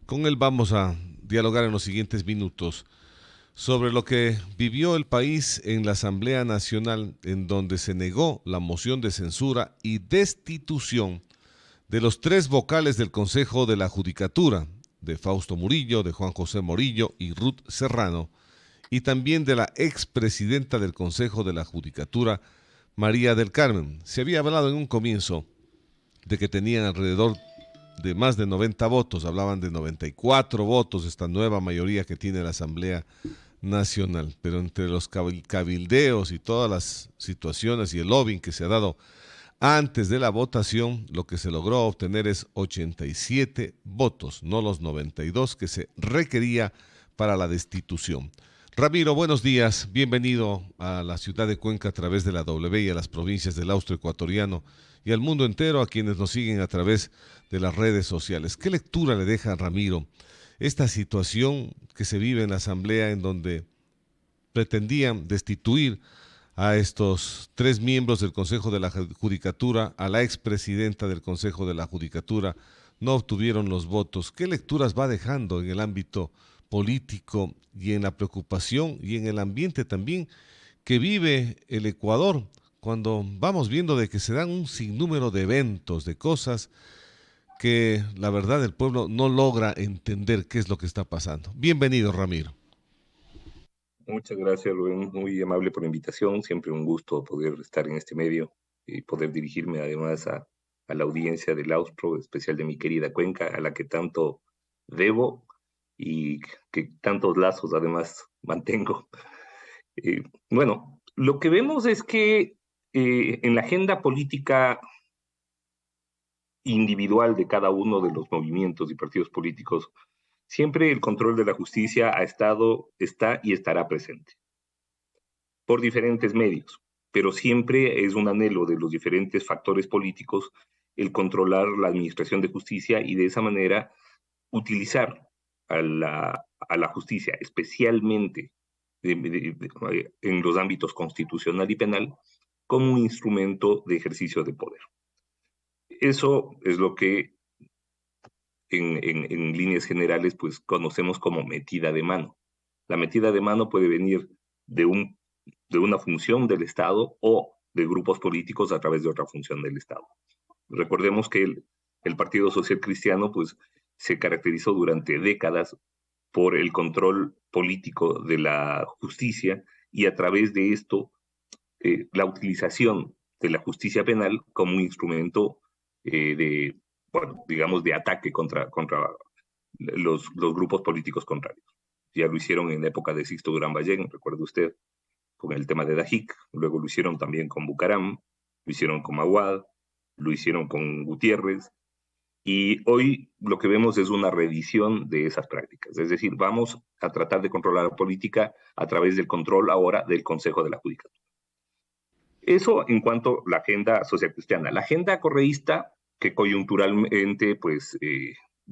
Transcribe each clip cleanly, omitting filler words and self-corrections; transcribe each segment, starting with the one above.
Con él vamos a dialogar en los siguientes minutos sobre lo que vivió el país en la Asamblea Nacional, en donde se negó la moción de censura y destitución de los tres vocales del Consejo de la Judicatura, de Fausto Murillo, de Juan José Morillo y Ruth Serrano, y también de la expresidenta del Consejo de la Judicatura, María del Carmen. Se había hablado en un comienzo de que tenían alrededor de más de 90 votos, hablaban de 94 votos, esta nueva mayoría que tiene la Asamblea Nacional, pero entre los cabildeos y todas las situaciones y el lobbying que se ha dado antes de la votación, lo que se logró obtener es 87 votos, no los 92 que se requería para la destitución. Ramiro, buenos días, bienvenido a la ciudad de Cuenca a través de la W y a las provincias del Austro Ecuatoriano y al mundo entero a quienes nos siguen a través de las redes sociales. ¿Qué lectura le deja a Ramiro esta situación que se vive en la Asamblea en donde pretendían destituir a estos tres miembros del Consejo de la Judicatura, a la expresidenta del Consejo de la Judicatura, no obtuvieron los votos? ¿Qué lecturas va dejando en el ámbito político y en la preocupación y en el ambiente también que vive el Ecuador, cuando vamos viendo de que se dan un sinnúmero de eventos, de cosas que la verdad el pueblo no logra entender qué es lo que está pasando? Bienvenido, Ramiro. Muchas gracias, Rubén. Muy amable por la invitación. Siempre un gusto poder estar en este medio y poder dirigirme además a la audiencia del Austro, especial de mi querida Cuenca, a la que tanto debo y que tantos lazos además mantengo. Eh, bueno, lo que vemos es que en la agenda política individual de cada uno de los movimientos y partidos políticos, siempre el control de la justicia ha estado, está y estará presente por diferentes medios, pero siempre es un anhelo de los diferentes factores políticos el controlar la administración de justicia y de esa manera utilizar a la justicia, especialmente en los ámbitos constitucional y penal, como un instrumento de ejercicio de poder. Eso es lo que en líneas generales pues conocemos como metida de mano. La metida de mano puede venir de de una función del Estado o de grupos políticos a través de otra función del Estado. Recordemos que el Partido Social Cristiano pues, se caracterizó durante décadas por el control político de la justicia y a través de esto la utilización de la justicia penal como un instrumento de, bueno, digamos, de ataque contra los grupos políticos contrarios. Ya lo hicieron en la época de Sixto Durán Ballén, recuerde usted, con el tema de Dajic, luego lo hicieron también con Bucaram, lo hicieron con Maguad, lo hicieron con Gutiérrez, y hoy lo que vemos es una reedición de esas prácticas. Es decir, vamos a tratar de controlar la política a través del control ahora del Consejo de la Judicatura. Eso en cuanto a la agenda social cristiana. La agenda correísta, que coyunturalmente pues,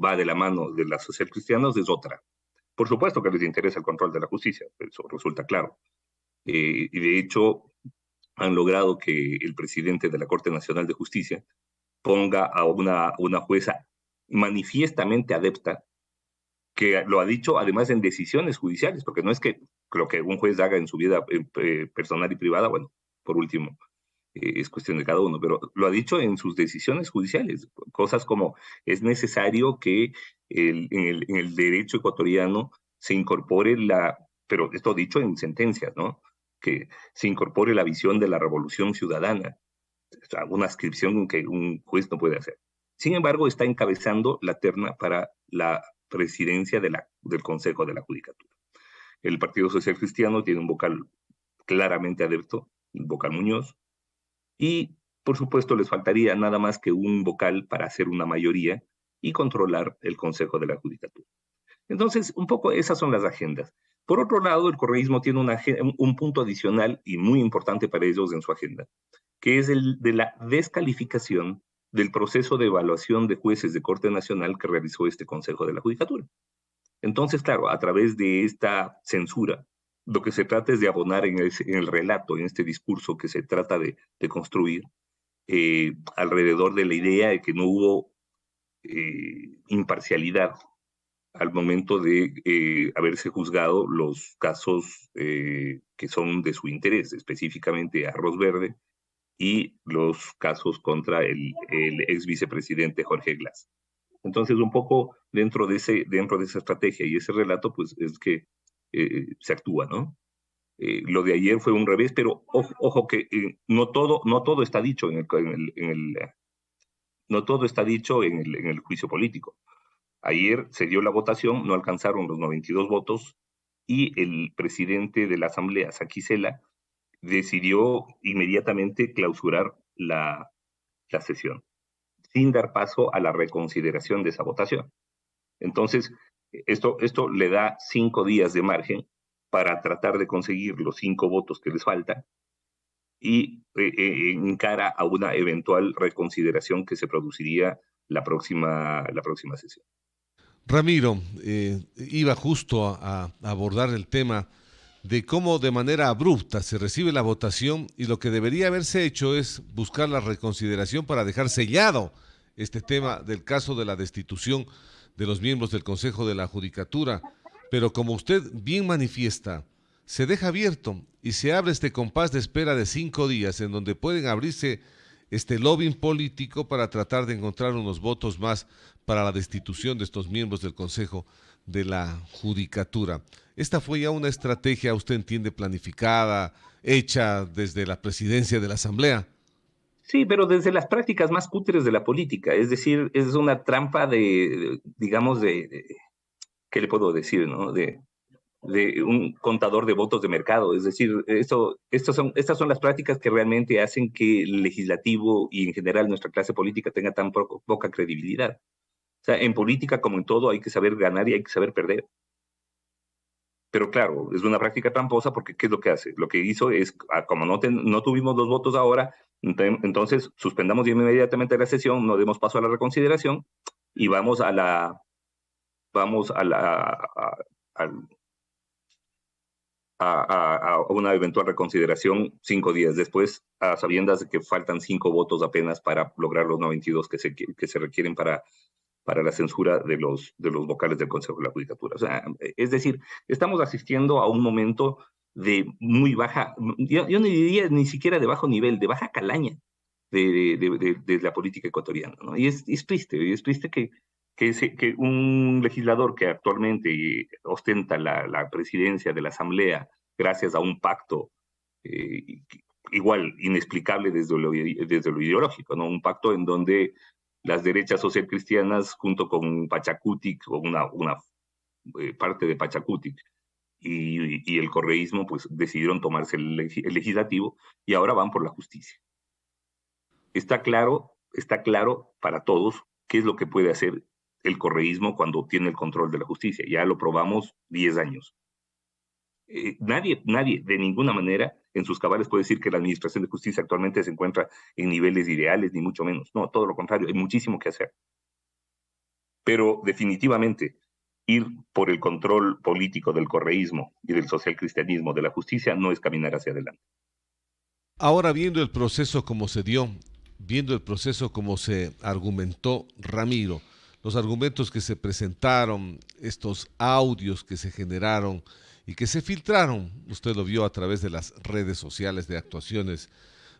va de la mano de las social cristianas, es otra. Por supuesto que les interesa el control de la justicia, eso resulta claro. Y de hecho han logrado que el presidente de la Corte Nacional de Justicia ponga a una jueza manifiestamente adepta, que lo ha dicho además en decisiones judiciales, porque no es que lo que un juez haga en su vida personal y privada, bueno, por último, es cuestión de cada uno, pero lo ha dicho en sus decisiones judiciales, cosas como es necesario que en el derecho ecuatoriano se incorpore pero esto dicho en sentencias, ¿no? Que se incorpore la visión de la revolución ciudadana, o sea, una ascripción que un juez no puede hacer. Sin embargo, está encabezando la terna para la presidencia del Consejo de la Judicatura. El Partido Social Cristiano tiene un vocal claramente adepto, el vocal Muñoz, y por supuesto les faltaría nada más que un vocal para hacer una mayoría y controlar el Consejo de la Judicatura. Entonces, un poco esas son las agendas. Por otro lado, el correísmo tiene un punto adicional y muy importante para ellos en su agenda, que es el de la descalificación del proceso de evaluación de jueces de Corte Nacional que realizó este Consejo de la Judicatura. Entonces, claro, a través de esta censura, lo que se trata es de abonar en el relato, en este discurso que se trata de construir alrededor de la idea de que no hubo imparcialidad al momento de haberse juzgado los casos que son de su interés, específicamente Arroz Verde y los casos contra el ex vicepresidente Jorge Glass. Entonces, un poco dentro de esa estrategia y ese relato, pues es que se actúa, ¿no? Lo de ayer fue un revés, pero ojo que no todo está dicho no todo está dicho en el juicio político. Ayer se dio la votación, no alcanzaron los 92 votos y el presidente de la Asamblea, Saki Sela, decidió inmediatamente clausurar la sesión, sin dar paso a la reconsideración de esa votación. Entonces, esto le da 5 días de margen para tratar de conseguir los 5 votos que les faltan y encara a una eventual reconsideración que se produciría la próxima sesión. Ramiro, iba justo a abordar el tema de cómo de manera abrupta se recibe la votación y lo que debería haberse hecho es buscar la reconsideración para dejar sellado este tema del caso de la destitución de los miembros del Consejo de la Judicatura. Pero como usted bien manifiesta, se deja abierto y se abre este compás de espera de 5 días en donde pueden abrirse este lobbying político para tratar de encontrar unos votos más para la destitución de estos miembros del Consejo de la Judicatura. Esta fue ya una estrategia, usted entiende, planificada, hecha desde la presidencia de la Asamblea. Sí, pero desde las prácticas más cutres de la política, es decir, es una trampa digamos, ¿qué le puedo decir, no? De un contador de votos de mercado. Es decir, estas son las prácticas que realmente hacen que el legislativo y en general nuestra clase política tenga tan poca credibilidad. O sea, en política como en todo hay que saber ganar y hay que saber perder. Pero claro, es una práctica tramposa porque ¿qué es lo que hace? Lo que hizo es, como no tuvimos los votos ahora, entonces suspendamos inmediatamente la sesión, no demos paso a la reconsideración y vamos a una eventual reconsideración 5 días después, a sabiendas de que faltan 5 votos apenas para lograr los 92 que se requieren para la censura de los vocales del Consejo de la Judicatura. O sea, es decir, estamos asistiendo a un momento de muy baja, yo no diría ni siquiera de bajo nivel, de baja calaña de la política ecuatoriana, ¿no? Y es triste que un legislador que actualmente ostenta la presidencia de la Asamblea gracias a un pacto eh, igual inexplicable desde lo ideológico, ¿no? Un pacto en donde las derechas socialcristianas junto con Pachacutic o una parte de Pachacutic y el correísmo pues decidieron tomarse el legislativo y ahora van por la justicia. Está claro para todos qué es lo que puede hacer el correísmo cuando tiene el control de la justicia. Ya lo probamos 10 años. Nadie, de ninguna manera, en sus cabales puede decir que la Administración de Justicia actualmente se encuentra en niveles ideales, ni mucho menos. No, todo lo contrario, hay muchísimo que hacer. Pero definitivamente, ir por el control político del correísmo y del socialcristianismo de la justicia no es caminar hacia adelante. Ahora viendo el proceso como se dio, viendo el proceso como se argumentó Ramiro, los argumentos que se presentaron, estos audios que se generaron y que se filtraron, usted lo vio a través de las redes sociales de actuaciones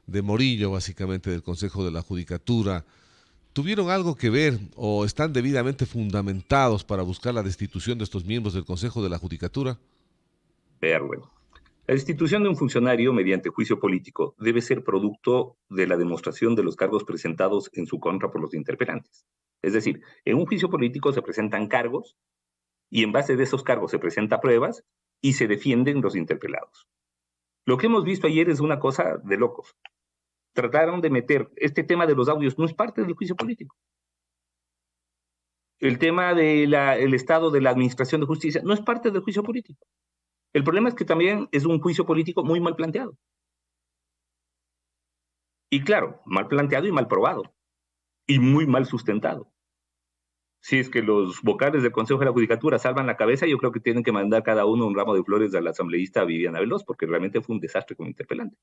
de Morillo, básicamente del Consejo de la Judicatura, ¿tuvieron algo que ver o están debidamente fundamentados para buscar la destitución de estos miembros del Consejo de la Judicatura? Ver, bueno. La destitución de un funcionario mediante juicio político debe ser producto de la demostración de los cargos presentados en su contra por los interpelantes. Es decir, en un juicio político se presentan cargos y en base de esos cargos se presentan pruebas y se defienden los interpelados. Lo que hemos visto ayer es una cosa de locos. Trataron de meter este tema de los audios, no es parte del juicio político. El tema del estado de la administración de justicia no es parte del juicio político. El problema es que también es un juicio político muy mal planteado. Y claro, mal planteado y mal probado. Y muy mal sustentado. Si es que los vocales del Consejo de la Judicatura salvan la cabeza, yo creo que tienen que mandar cada uno un ramo de flores al asambleísta Viviana Veloz, porque realmente fue un desastre como interpelante.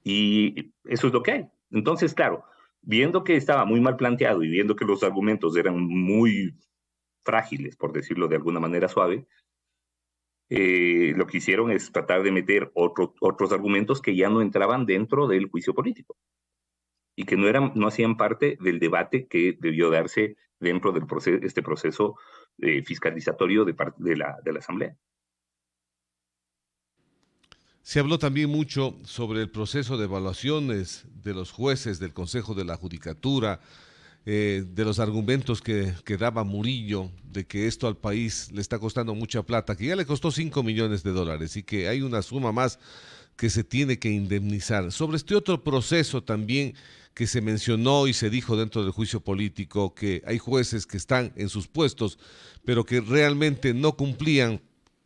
Y eso es lo que hay. Entonces, claro, viendo que estaba muy mal planteado y viendo que los argumentos eran muy frágiles, por decirlo de alguna manera suave, lo que hicieron es tratar de meter otros argumentos que ya no entraban dentro del juicio político y que no hacían parte del debate que debió darse dentro del este proceso fiscalizatorio de parte de la Asamblea. Se habló también mucho sobre el proceso de evaluaciones de los jueces del Consejo de la Judicatura, de los argumentos que daba Murillo, de que esto al país le está costando mucha plata, que ya le costó 5 millones de dólares y que hay una suma más que se tiene que indemnizar. Sobre este otro proceso también que se mencionó y se dijo dentro del juicio político, que hay jueces que están en sus puestos, pero que realmente no cumplían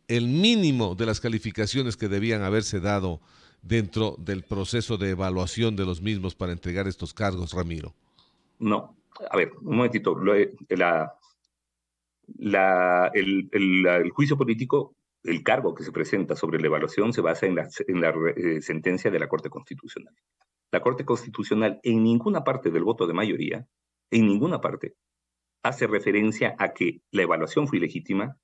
el mínimo de las calificaciones que debían haberse dado dentro del proceso de evaluación de los mismos para entregar estos cargos, Ramiro. No, a ver, un momentito. El juicio político, el cargo que se presenta sobre la evaluación se basa en la sentencia de la Corte Constitucional. La Corte Constitucional en ninguna parte del voto de mayoría, en ninguna parte, hace referencia a que la evaluación fue ilegítima,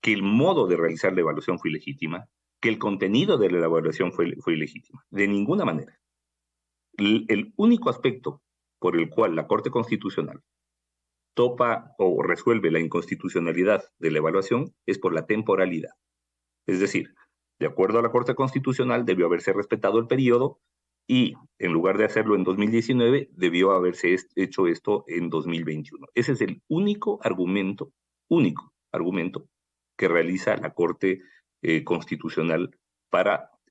que el modo de realizar la evaluación fue ilegítima, que el contenido de la evaluación fue ilegítima. De ninguna manera. El único aspecto por el cual la Corte Constitucional topa o resuelve la inconstitucionalidad de la evaluación es por la temporalidad. Es decir, de acuerdo a la Corte Constitucional, debió haberse respetado el periodo y, en lugar de hacerlo en 2019, debió haberse hecho esto en 2021. Ese es el único argumento que realiza la Corte Constitucional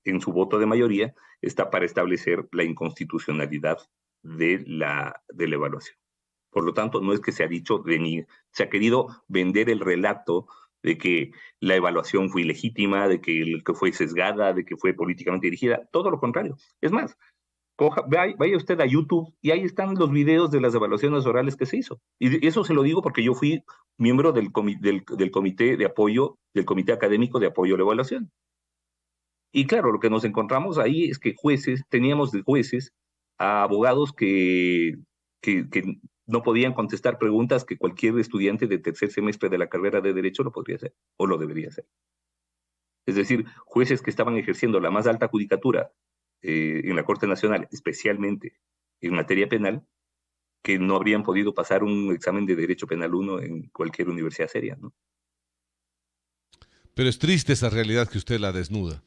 en su voto de mayoría, está para establecer la inconstitucionalidad de la evaluación. Por lo tanto, no es que se ha dicho, se ha querido vender el relato de que la evaluación fue ilegítima, de que fue sesgada, de que fue políticamente dirigida. Todo lo contrario. Es más, vaya usted a YouTube y ahí están los videos de las evaluaciones orales que se hizo. Y eso se lo digo porque yo fui miembro del comité de apoyo, del comité académico de apoyo a la evaluación. Y claro, lo que nos encontramos ahí es que teníamos de jueces a abogados que no podían contestar preguntas que cualquier estudiante de tercer semestre de la carrera de Derecho lo podría hacer, o lo debería hacer. Es decir, jueces que estaban ejerciendo la más alta judicatura en la Corte Nacional, especialmente en materia penal, que no habrían podido pasar un examen de Derecho Penal 1 en cualquier universidad seria, ¿no? Pero es triste esa realidad que usted la desnuda.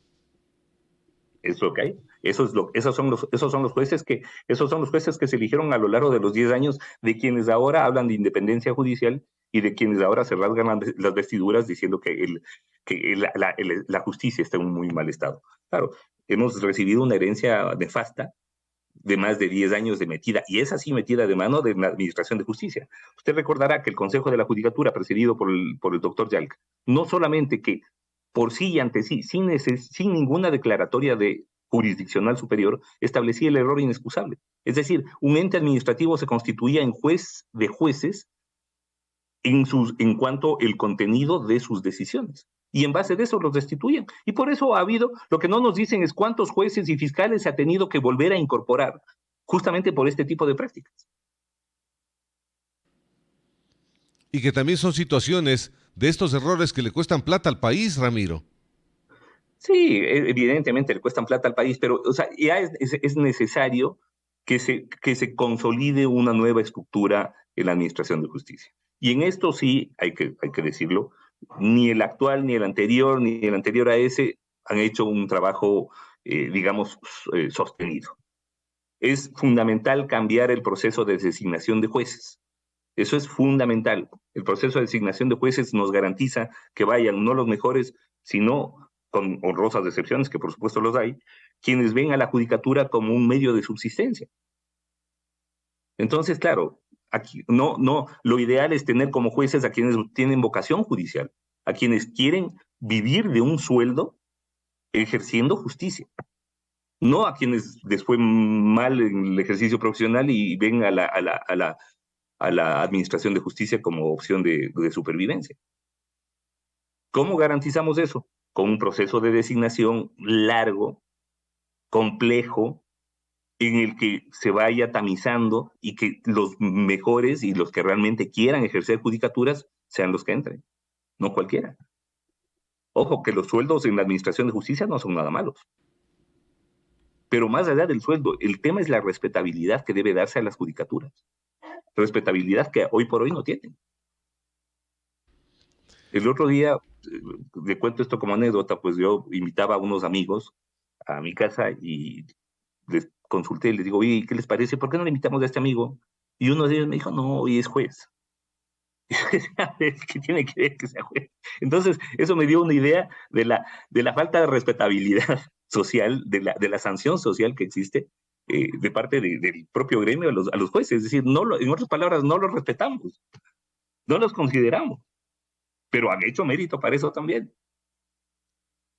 Es lo que hay. Esos son los jueces que se eligieron a lo largo de los 10 años, de quienes ahora hablan de independencia judicial y de quienes ahora se rasgan las vestiduras diciendo que la justicia está en un muy mal estado. Claro, hemos recibido una herencia nefasta de más de 10 años de metida, y es así metida de mano de la Administración de Justicia. Usted recordará que el Consejo de la Judicatura, presidido por el doctor Yalc, no solamente que por sí y ante sí, sin ninguna declaratoria de jurisdiccional superior, establecía el error inexcusable. Es decir, un ente administrativo se constituía en juez de jueces en cuanto al contenido de sus decisiones. Y en base de eso los destituyen. Y por eso ha habido, lo que no nos dicen es cuántos jueces y fiscales se ha tenido que volver a incorporar, justamente por este tipo de prácticas. Y que también son situaciones de estos errores que le cuestan plata al país, Ramiro. Sí, evidentemente le cuestan plata al país, pero o sea, ya es necesario que se consolide una nueva estructura en la Administración de Justicia. Y en esto sí, hay que decirlo, ni el actual, ni el anterior a ese han hecho un trabajo, digamos, sostenido. Es fundamental cambiar el proceso de designación de jueces. Eso es fundamental. El proceso de designación de jueces nos garantiza que vayan no los mejores, sino, con honrosas excepciones, que por supuesto los hay, quienes ven a la judicatura como un medio de subsistencia. Entonces, claro, aquí lo ideal es tener como jueces a quienes tienen vocación judicial, a quienes quieren vivir de un sueldo ejerciendo justicia, no a quienes les fue mal en el ejercicio profesional y ven a la Administración de Justicia como opción de supervivencia. ¿Cómo garantizamos eso? Con un proceso de designación largo, complejo en el que se vaya tamizando y que los mejores y los que realmente quieran ejercer judicaturas sean los que entren, no cualquiera. Ojo, que los sueldos en la administración de justicia no son nada malos. Pero más allá del sueldo, el tema es la respetabilidad que debe darse a las judicaturas. Respetabilidad que hoy por hoy no tienen. El otro día, le cuento esto como anécdota, pues yo invitaba a unos amigos a mi casa y les consulté, les digo, oye, ¿qué les parece? ¿Por qué no le invitamos a este amigo? Y uno de ellos me dijo, no, hoy es juez. ¿Qué tiene que ver que sea juez? Entonces, eso me dio una idea de la falta de respetabilidad social, de la sanción social que existe de parte del propio gremio a los jueces. Es decir, en otras palabras, no los respetamos, no los consideramos, pero han hecho mérito para eso también.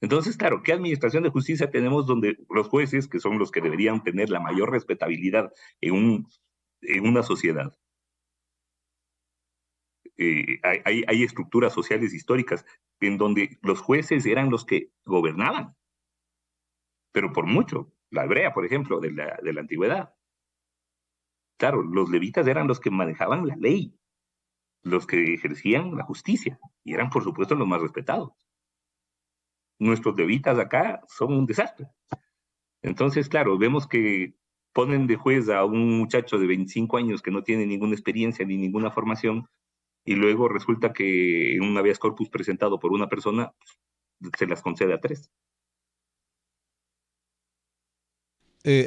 Entonces, claro, ¿qué administración de justicia tenemos donde los jueces, que son los que deberían tener la mayor respetabilidad en una sociedad? Hay estructuras sociales históricas en donde los jueces eran los que gobernaban, pero por mucho. La hebrea, por ejemplo, de la antigüedad. Claro, los levitas eran los que manejaban la ley, los que ejercían la justicia, y eran, por supuesto, los más respetados. Nuestros levitas acá son un desastre. Entonces, claro, vemos que ponen de juez a un muchacho de 25 años que no tiene ninguna experiencia ni ninguna formación, y luego resulta que en un habeas corpus presentado por una persona, pues, se las concede a 3.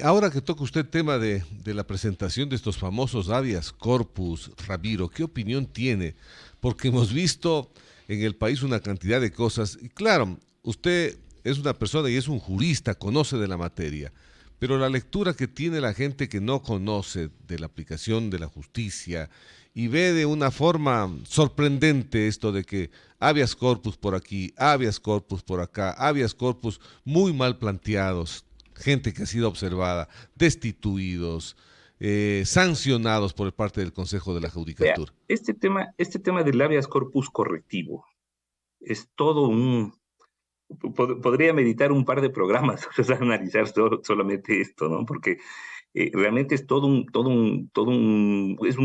Ahora que toca usted el tema de la presentación de estos famosos habeas corpus, Ramiro, ¿qué opinión tiene? Porque hemos visto en el país una cantidad de cosas, y claro, usted es una persona y es un jurista, conoce de la materia, pero la lectura que tiene la gente que no conoce de la aplicación de la justicia y ve de una forma sorprendente esto de que habeas corpus por aquí, habeas corpus por acá, habeas corpus muy mal planteados, gente que ha sido observada, destituidos, sancionados por parte del Consejo de la Vea, Judicatura. este tema del habeas corpus correctivo es todo podría meditar un par de programas para analizar solamente esto, ¿no? Porque realmente es es un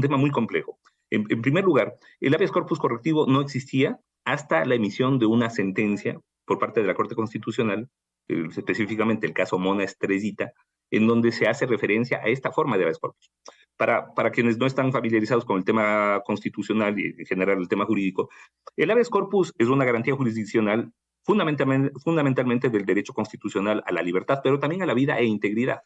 tema muy complejo. En primer lugar, el habeas corpus correctivo no existía hasta la emisión de una sentencia por parte de la Corte Constitucional, específicamente el caso Mona Estrellita, en donde se hace referencia a esta forma de habeas corpus. Para quienes no están familiarizados con el tema constitucional y en general el tema jurídico, el habeas corpus es una garantía jurisdiccional fundamentalmente del derecho constitucional a la libertad, pero también a la vida e integridad.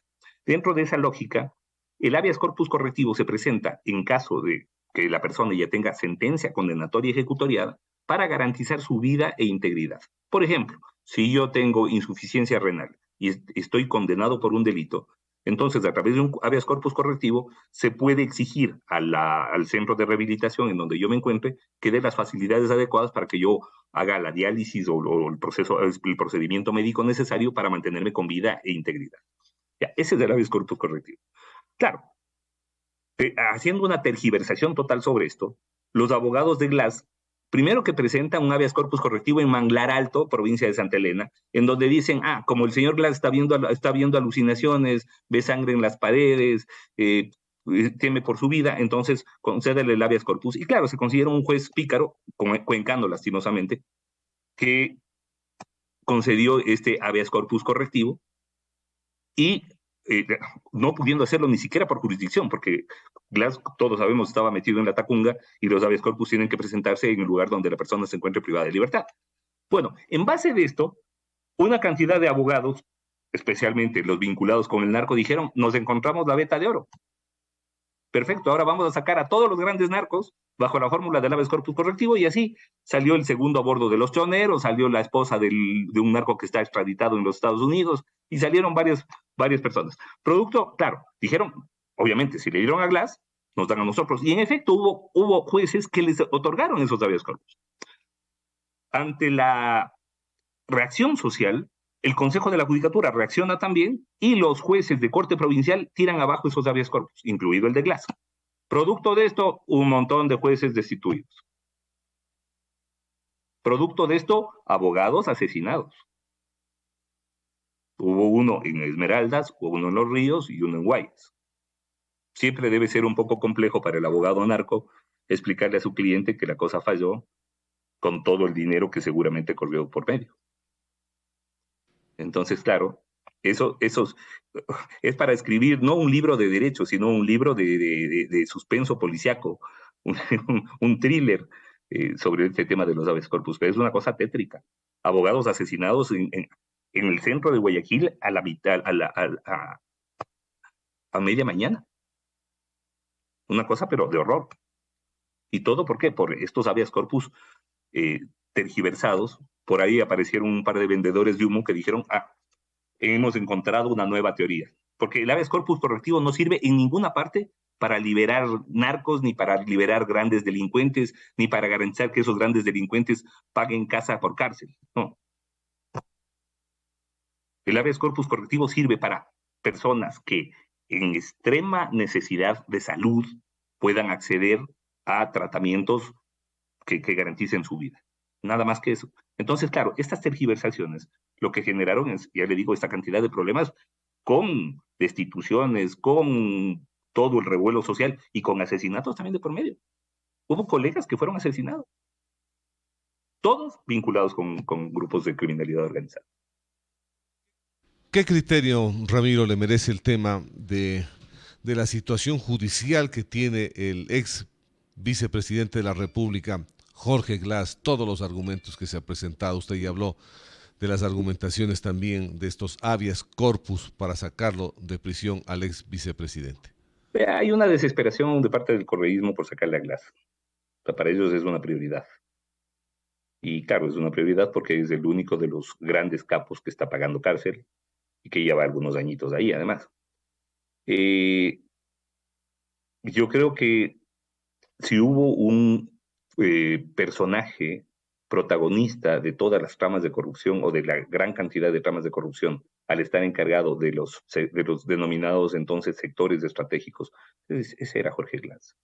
Dentro de esa lógica, el habeas corpus correctivo se presenta en caso de que la persona ya tenga sentencia condenatoria ejecutoriada para garantizar su vida e integridad. Por ejemplo, si yo tengo insuficiencia renal y estoy condenado por un delito, entonces, a través de un habeas corpus correctivo, se puede exigir al centro de rehabilitación en donde yo me encuentre que dé las facilidades adecuadas para que yo haga la diálisis o el procedimiento médico necesario para mantenerme con vida e integridad. Ya, ese es el habeas corpus correctivo. Claro, haciendo una tergiversación total sobre esto, los abogados de Glass, primero que presentan un habeas corpus correctivo en Manglar Alto, provincia de Santa Elena, en donde dicen, como el señor Glass está viendo alucinaciones, ve sangre en las paredes, teme por su vida, entonces concédele el habeas corpus. Y claro, se considera un juez pícaro, cuencando lastimosamente, que concedió este habeas corpus correctivo y no pudiendo hacerlo ni siquiera por jurisdicción, porque Glass, todos sabemos, estaba metido en la Tacunga y los habeas corpus tienen que presentarse en el lugar donde la persona se encuentre privada de libertad. Bueno, en base de esto, una cantidad de abogados, especialmente los vinculados con el narco, dijeron, nos encontramos la veta de oro. Perfecto, ahora vamos a sacar a todos los grandes narcos bajo la fórmula del habeas corpus correctivo y así salió el segundo a bordo de los choneros, salió la esposa de un narco que está extraditado en los Estados Unidos y salieron varias personas. Producto, claro, dijeron, obviamente, si le dieron a Glass, nos dan a nosotros. Y en efecto hubo jueces que les otorgaron esos habeas corpus. Ante la reacción social, el Consejo de la Judicatura reacciona también y los jueces de corte provincial tiran abajo esos habeas corpus, incluido el de Glass. Producto de esto, un montón de jueces destituidos. Producto de esto, abogados asesinados. Hubo uno en Esmeraldas, hubo uno en Los Ríos y uno en Guayas. Siempre debe ser un poco complejo para el abogado narco explicarle a su cliente que la cosa falló con todo el dinero que seguramente corrió por medio. Entonces, claro, eso es para escribir no un libro de derecho, sino un libro de suspenso policiaco, un thriller sobre este tema de los habeas corpus, pero es una cosa tétrica. Abogados asesinados en el centro de Guayaquil a la mitad, a media mañana. Una cosa, pero de horror. ¿Y todo por qué? Por estos habeas corpus eh, tergiversados. Por ahí aparecieron un par de vendedores de humo que dijeron, hemos encontrado una nueva teoría. Porque el habeas corpus correctivo no sirve en ninguna parte para liberar narcos, ni para liberar grandes delincuentes, ni para garantizar que esos grandes delincuentes paguen casa por cárcel. No. El habeas corpus correctivo sirve para personas que en extrema necesidad de salud puedan acceder a tratamientos que garanticen su vida. Nada más que eso. Entonces, claro, estas tergiversaciones lo que generaron es, ya le digo, esta cantidad de problemas con destituciones, con todo el revuelo social y con asesinatos también de por medio. Hubo colegas que fueron asesinados, todos vinculados con grupos de criminalidad organizada. ¿Qué criterio, Ramiro, le merece el tema de la situación judicial que tiene el ex vicepresidente de la República, Jorge Glass, todos los argumentos que se ha presentado? Usted ya habló de las argumentaciones también de estos habeas corpus para sacarlo de prisión al ex vicepresidente. Hay una desesperación de parte del correísmo por sacarle a Glass. O sea, para ellos es una prioridad. Y claro, es una prioridad porque es el único de los grandes capos que está pagando cárcel y que lleva algunos añitos ahí, además. Eh, yo creo que si hubo un personaje protagonista de todas las tramas de corrupción o de la gran cantidad de tramas de corrupción al estar encargado de los denominados entonces sectores estratégicos, ese era Jorge Glass.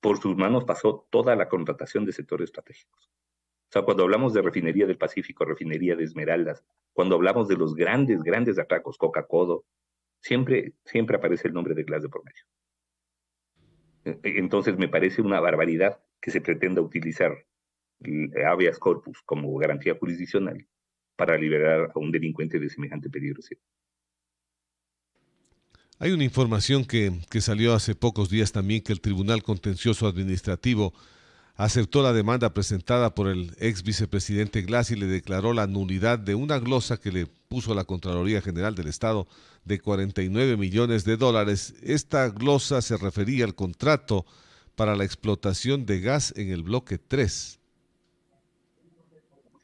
Por sus manos pasó toda la contratación de sectores estratégicos. O sea, cuando hablamos de refinería del Pacífico, refinería de Esmeraldas, cuando hablamos de los grandes, grandes atracos, Coca-Cola, siempre aparece el nombre de Glass de por medio. Entonces me parece una barbaridad que se pretenda utilizar el habeas corpus como garantía jurisdiccional para liberar a un delincuente de semejante peligrosidad. Hay una información que salió hace pocos días también que el Tribunal Contencioso Administrativo aceptó la demanda presentada por el ex vicepresidente Glass y le declaró la nulidad de una glosa que le puso a la Contraloría General del Estado de 49 millones de dólares. Esta glosa se refería al contrato para la explotación de gas en el bloque 3.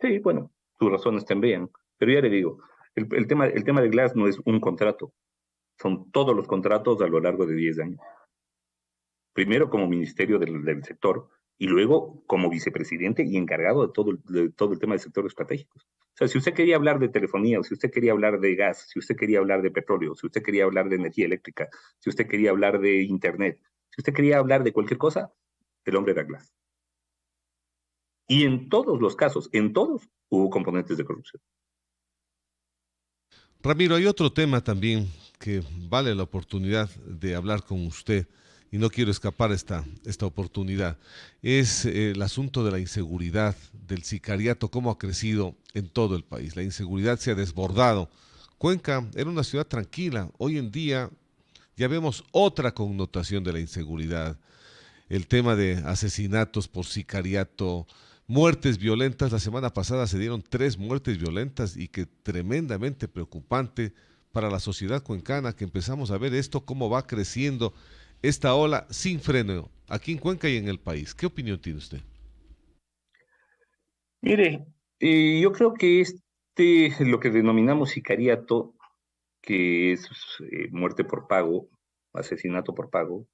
Sí, bueno, sus razones también. Pero ya le digo, el tema de Glass no es un contrato, son todos los contratos a lo largo de 10 años. Primero como ministerio del sector y luego como vicepresidente y encargado de todo el tema del sector estratégico. O sea, si usted quería hablar de telefonía, o si usted quería hablar de gas, si usted quería hablar de petróleo, si usted quería hablar de energía eléctrica, si usted quería hablar de internet, si usted quería hablar de cualquier cosa, el hombre era Glass. Y en todos los casos, en todos, hubo componentes de corrupción. Ramiro, hay otro tema también que vale la oportunidad de hablar con usted y no quiero escapar esta oportunidad. Es el asunto de la inseguridad, del sicariato, cómo ha crecido en todo el país. La inseguridad se ha desbordado. Cuenca era una ciudad tranquila. Hoy en día ya vemos otra connotación de la inseguridad. El tema de asesinatos por sicariato, muertes violentas. La semana pasada se dieron 3 muertes violentas y que tremendamente preocupante para la sociedad cuencana, que empezamos a ver esto, cómo va creciendo esta ola sin freno aquí en Cuenca y en el país. ¿Qué opinión tiene usted? Mire, yo creo que lo que denominamos sicariato, que es muerte por pago, asesinato por pago,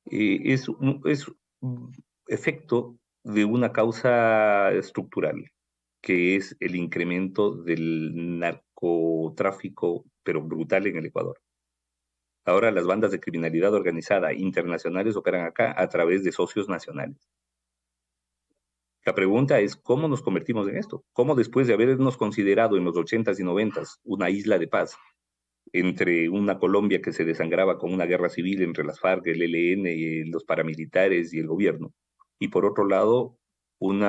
es un efecto de una causa estructural, que es el incremento del narcotráfico, pero brutal en el Ecuador. Ahora las bandas de criminalidad organizada internacionales operan acá a través de socios nacionales. La pregunta es cómo nos convertimos en esto, cómo después de habernos considerado en los 80s y 90s una isla de paz, entre una Colombia que se desangraba con una guerra civil entre las FARC, el ELN, y los paramilitares y el gobierno, y por otro lado, un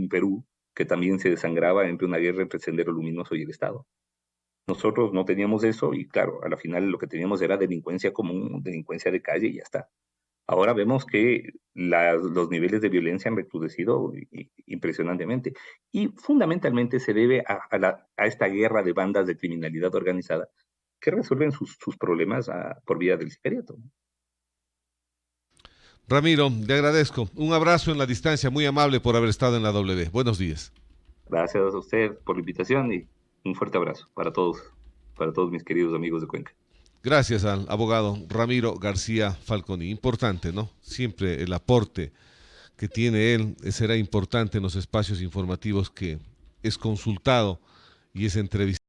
Perú que también se desangraba entre una guerra entre Sendero Luminoso y el Estado. Nosotros no teníamos eso y claro, a la final lo que teníamos era delincuencia común, delincuencia de calle y ya está. Ahora vemos que los niveles de violencia han recrudecido impresionantemente. Y fundamentalmente se debe a esta guerra de bandas de criminalidad organizada que resuelven sus problemas por vía del sicariato. Ramiro, le agradezco. Un abrazo en la distancia, muy amable por haber estado en la W. Buenos días. Gracias a usted por la invitación y un fuerte abrazo para todos mis queridos amigos de Cuenca. Gracias al abogado Ramiro García Falconi. Importante, ¿no? Siempre el aporte que tiene él será importante en los espacios informativos que es consultado y es entrevistado.